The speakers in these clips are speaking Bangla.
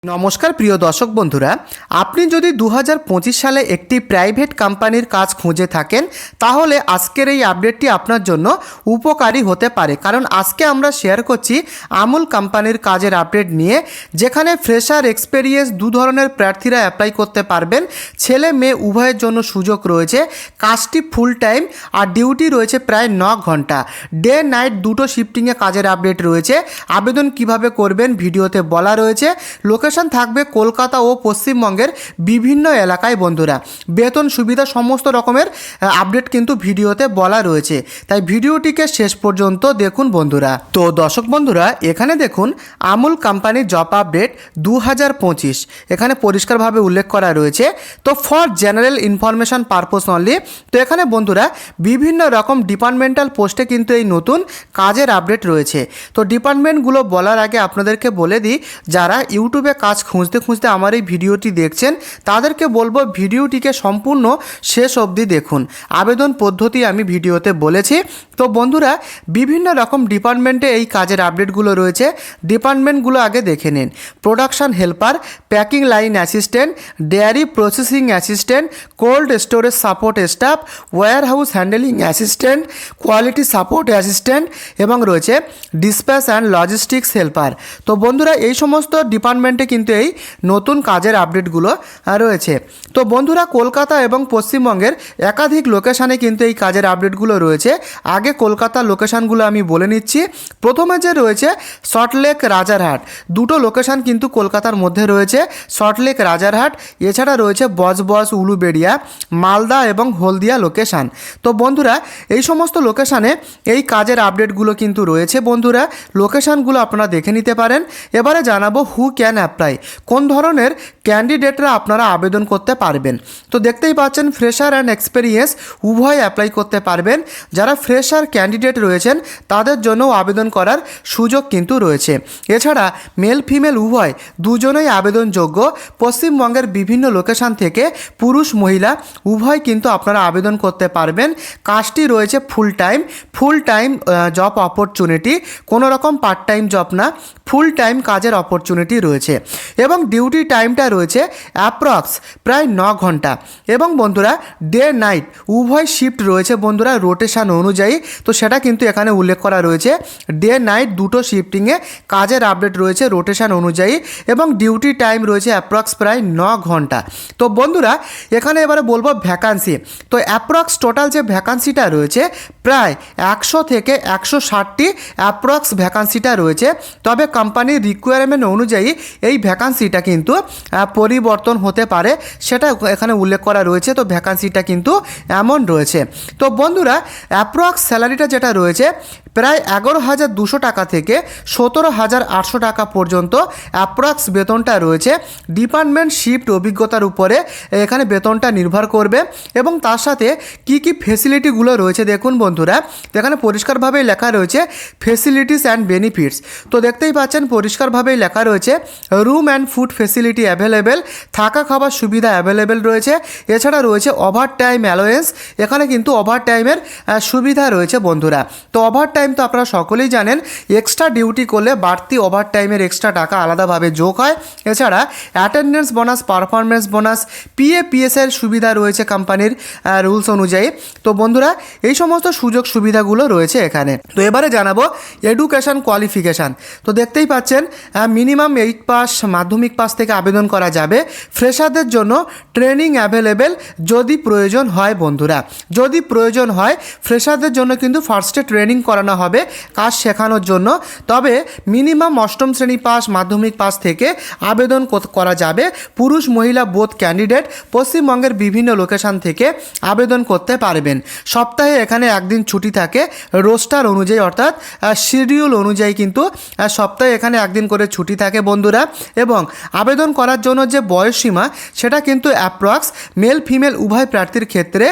নমস্কার প্রিয় দর্শক বন্ধুরা, আপনি যদি 2025 সালে একটি প্রাইভেট কোম্পানির কাজ খুঁজে থাকেন তাহলে আজকের এই আপডেটটি আপনার জন্য উপকারী হতে পারে। কারণ আজকে আমরা শেয়ার করছি আমুল কোম্পানির কাজের আপডেট নিয়ে, যেখানে ফ্রেশার এক্সপেরিয়েন্স দু ধরনের প্রার্থীরা অ্যাপ্লাই করতে পারবেন। ছেলে মেয়ে উভয়ের জন্য সুযোগ রয়েছে। কাজটি ফুল টাইম আর ডিউটি রয়েছে প্রায় 9 ঘন্টা। ডে নাইট দুটো শিফটিংয়ে কাজের আপডেট রয়েছে। আবেদন কিভাবে করবেন ভিডিওতে বলা রয়েছে। লোকেশন থাকবে কলকাতা ও পশ্চিমবঙ্গের বিভিন্ন এলাকায় বন্ধুরা। বেতন সুবিধা সমস্ত রকমের আপডেট কিন্তু ভিডিওতে বলা রয়েছে, তাই ভিডিওটিকে শেষ পর্যন্ত দেখুন বন্ধুরা। তো দর্শক বন্ধুরা, এখানে দেখুন আমুল কোম্পানির জব আপডেট 2025 এখানে পরিষ্কারভাবে উল্লেখ করা রয়েছে। তো for general information purpose only. তো এখানে বন্ধুরা বিভিন্ন রকম ডিপার্টমেন্টাল পোস্টে কিন্তু এই নতুন কাজের আপডেট রয়েছে। তো ডিপার্টমেন্টগুলো বলার আগে আপনাদেরকে বলে দিই, যারা ইউটিউবে কাজ খুঁজতে খুঁজতে আমার এই ভিডিওটি দেখছেন তাদেরকে বলবো ভিডিওটিকে সম্পূর্ণ শেষ অবধি দেখুন। আবেদন পদ্ধতি আমি ভিডিওতে বলেছি। তো বন্ধুরা বিভিন্ন রকম ডিপার্টমেন্টে এই কাজের আপডেটগুলো রয়েছে। ডিপার্টমেন্টগুলো আগে দেখে নিন। Production helper, packing line assistant, dairy processing assistant, cold storage support staff, warehouse handling assistant, quality support assistant এবং রয়েছে ডিসপ্যাচ অ্যান্ড লজিস্টিক্স হেল্পার। তো বন্ধুরা এই সমস্ত ডিপার্টমেন্টে কিন্তু এই নতুন কাজের আপডেটগুলো রয়েছে। তো বন্ধুরা কলকাতা এবং পশ্চিমবঙ্গের একাধিক লোকেশানে কিন্তু এই কাজের আপডেটগুলো রয়েছে। আগে কলকাতার লোকেশানগুলো আমি বলে নিচ্ছি। প্রথমে যে রয়েছে সল্টলেক রাজারহাট, দুটো লোকেশান কিন্তু কলকাতার মধ্যে রয়েছে, সল্টলেক রাজারহাট। এছাড়া রয়েছে বজবজ, উলুবেড়িয়া, মালদা এবং হলদিয়া লোকেশান। তো বন্ধুরা এই সমস্ত লোকেশানে এই কাজের আপডেটগুলো কিন্তু রয়েছে বন্ধুরা। লোকেশানগুলো আপনারা দেখে নিতে পারেন। এবারে জানাবো হু ক্যান অ্যাপ্লাই, কোন ধরনের ক্যান্ডিডেটরা আপনারা আবেদন করতে পারবেন। তো দেখতেই পাচ্ছেন ফ্রেশার অ্যান্ড এক্সপেরিয়েন্স উভয় অ্যাপ্লাই করতে পারবেন। যারা ফ্রেশার ক্যান্ডিডেট রয়েছেন তাদের জন্যও আবেদন করার সুযোগ কিন্তু রয়েছে। এছাড়া মেল ফিমেল উভয় দুজনেই আবেদনযোগ্য। পশ্চিমবঙ্গের বিভিন্ন লোকেশান থেকে পুরুষ মহিলা উভয় কিন্তু আপনারা আবেদন করতে পারবেন। কাজটি রয়েছে ফুল টাইম জব অপরচুনিটি, কোনো রকম পার্ট টাইম জব না, ফুল টাইম কাজের অপরচুনিটি রয়েছে এবং ডিউটি টাইমটা রয়েছে অ্যাপ্রক্স প্রায় 9 ঘন্টা। এবং বন্ধুরা ডে নাইট উভয় শিফট রয়েছে বন্ধুরা রোটেশন অনুযায়ী। তো সেটা কিন্তু এখানে উল্লেখ করা রয়েছে। ডে নাইট দুটো শিফটিংয়ে কাজের আপডেট রয়েছে রোটেশন অনুযায়ী এবং ডিউটি টাইম রয়েছে অ্যাপ্রক্স প্রায় 9 ঘন্টা। তো বন্ধুরা এখানে এবারে বলবো ভ্যাকান্সি। তো অ্যাপ্রক্স টোটাল যে ভ্যাকান্সিটা রয়েছে প্রায় 100 থেকে 160টি অ্যাপ্রক্স ভ্যাকান্সিটা রয়েছে। তবে কোম্পানির রিকোয়ারমেন্ট অনুযায়ী এই ভ্যাকান্সিটা কিন্তু পরিবর্তন হতে পারে, সেটা এখানে উল্লেখ করা রয়েছে। তো ভ্যাকান্সিটা কিন্তু এমন রয়েছে। তো বন্ধুরা অ্যাপ্রক্স স্যালারিটা যেটা রয়েছে প্রায় 11,200 টাকা থেকে 17,800 টাকা পর্যন্ত অ্যাপ্রক্স বেতনটা রয়েছে। ডিপার্টমেন্ট শিফট অভিজ্ঞতার উপরে এখানে বেতনটা নির্ভর করবে এবং তার সাথে কি কি ফেসিলিটিগুলো রয়েছে দেখুন বন্ধুরা। এখানে পরিষ্কারভাবেই লেখা রয়েছে ফেসিলিটিস অ্যান্ড বেনিফিটস। তো দেখতেই পাচ্ছেন পরিষ্কারভাবেই লেখা রয়েছে room and food facility available, থাকা খাবার সুবিধা অ্যাভেলেবেল রয়েছে। এছাড়া রয়েছে ওভার টাইম অ্যালোয়েন্স, এখানে কিন্তু ওভার টাইমের সুবিধা রয়েছে বন্ধুরা। তো ওভার টাইম তো আপনারা সকলেই জানেন, এক্সট্রা ডিউটি করলে বাড়তি ওভার টাইমের এক্সট্রা টাকা আলাদাভাবে যোগ হয়। এছাড়া অ্যাটেন্ডেন্স বোনাস, পারফরমেন্স বোনাস, পিএফের সুবিধা রয়েছে কোম্পানির রুলস অনুযায়ী। তো বন্ধুরা এই সমস্ত সুযোগ সুবিধাগুলো রয়েছে এখানে। তো এবারে জানাবো এডুকেশন কোয়ালিফিকেশান। তো দেখতেই পাচ্ছেন মিনিমাম 8 পাস, মাধ্যমিক পাস থেকে আবেদন করা যাবে। ফ্রেশারদের জন্য ট্রেনিং অ্যাভেলেবেল যদি প্রয়োজন হয় বন্ধুরা, যদি প্রয়োজন হয় ফ্রেশারদের জন্য কিন্তু ফার্স্টে ট্রেনিং করানো হবে কাজ শেখানোর জন্য। তবে মিনিমাম 8ম শ্রেণী পাস, মাধ্যমিক পাস থেকে আবেদন করা যাবে। পুরুষ মহিলা বোথ ক্যান্ডিডেট পশ্চিমবঙ্গের বিভিন্ন লোকেশান থেকে আবেদন করতে পারবেন। সপ্তাহে এখানে একদিন ছুটি থাকে রোস্টার অনুযায়ী, অর্থাৎ শিডিউল অনুযায়ী কিন্তু সপ্তাহে এখানে একদিন করে ছুটি থাকে বন্ধুরা। এবং আবেদন করার জন্য যে বয়সসীমা সেটা কিন্তু অ্যাপ্রক্স মেল ফিমেল উভয় প্রার্থীর ক্ষেত্রে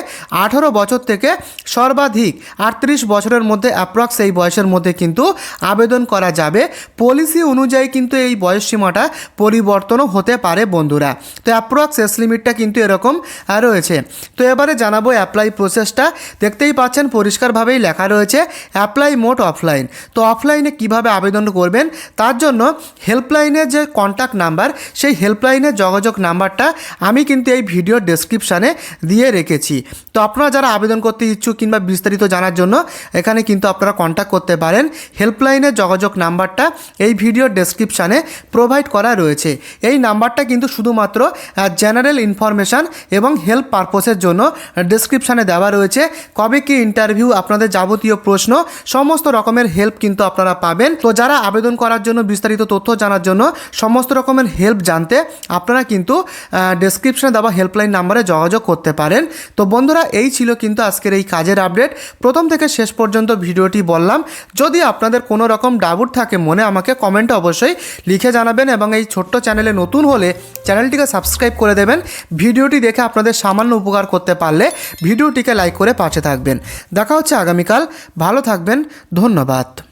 18 বছর থেকে সর্বাধিক 38 বছরের মধ্যে অ্যাপ্রক্স এই বয়সের মধ্যে কিন্তু আবেদন করা যাবে। পলিসি অনুযায়ী কিন্তু এই বয়সসীমাটা পরিবর্তনও হতে পারে বন্ধুরা। তো অ্যাপ্রক্স এজ লিমিটটা কিন্তু এরকম রয়েছে। তো এবারে জানাবো অ্যাপ্লাই প্রসেসটা। দেখতেই পাচ্ছেন পরিষ্কারভাবেই লেখা রয়েছে অ্যাপ্লাই মোড অফলাইন। তো অফলাইনে কিভাবে আবেদন করবেন তার জন্য হেল্পলাইনের যে কন্ট্যাক্ট কন্ট্যাক্ট নাম্বার, সেই হেল্পলাইনের যোগাযোগ নাম্বারটা আমি কিন্তু এই ভিডিওর ডেসক্রিপশানে দিয়ে রেখেছি। তো আপনারা যারা আবেদন করতে ইচ্ছুক কিংবা বিস্তারিত জানার জন্য এখানে কিন্তু আপনারা কন্ট্যাক্ট করতে পারেন। হেল্পলাইনের যোগাযোগ নাম্বারটা এই ভিডিওর ডেসক্রিপশানে প্রোভাইড করা রয়েছে। এই নাম্বারটা কিন্তু শুধুমাত্র জেনারেল ইনফরমেশান এবং হেল্প পারপোসের জন্য ডেসক্রিপশানে দেওয়া রয়েছে। কবে কি ইন্টারভিউ, আপনাদের যাবতীয় প্রশ্ন, সমস্ত রকমের হেল্প কিন্তু আপনারা পাবেন। তো যারা আবেদন করার জন্য, বিস্তারিত তথ্য জানার জন্য, সমস্ত রকমের হেল্প জানতে আপনারা কিন্তু ডেসক্রিপশানে দেওয়া হেল্পলাইন নাম্বারে যোগাযোগ করতে পারেন। তো বন্ধুরা, এই ছিল কিন্তু আজকের এই কাজের আপডেট। প্রথম থেকে শেষ পর্যন্ত ভিডিওটি বললাম। যদি আপনাদের কোনো রকম ডাউট থাকে মনে, আমাকে কমেন্টে অবশ্যই লিখে জানাবেন এবং এই ছোট্ট চ্যানেলে নতুন হলে চ্যানেলটিকে সাবস্ক্রাইব করে দেবেন। ভিডিওটি দেখে আপনাদের সামান্য উপকার করতে পারলে ভিডিওটিকে লাইক করে পাশে থাকবেন। দেখা হচ্ছে আগামীকাল। ভালো থাকবেন। ধন্যবাদ।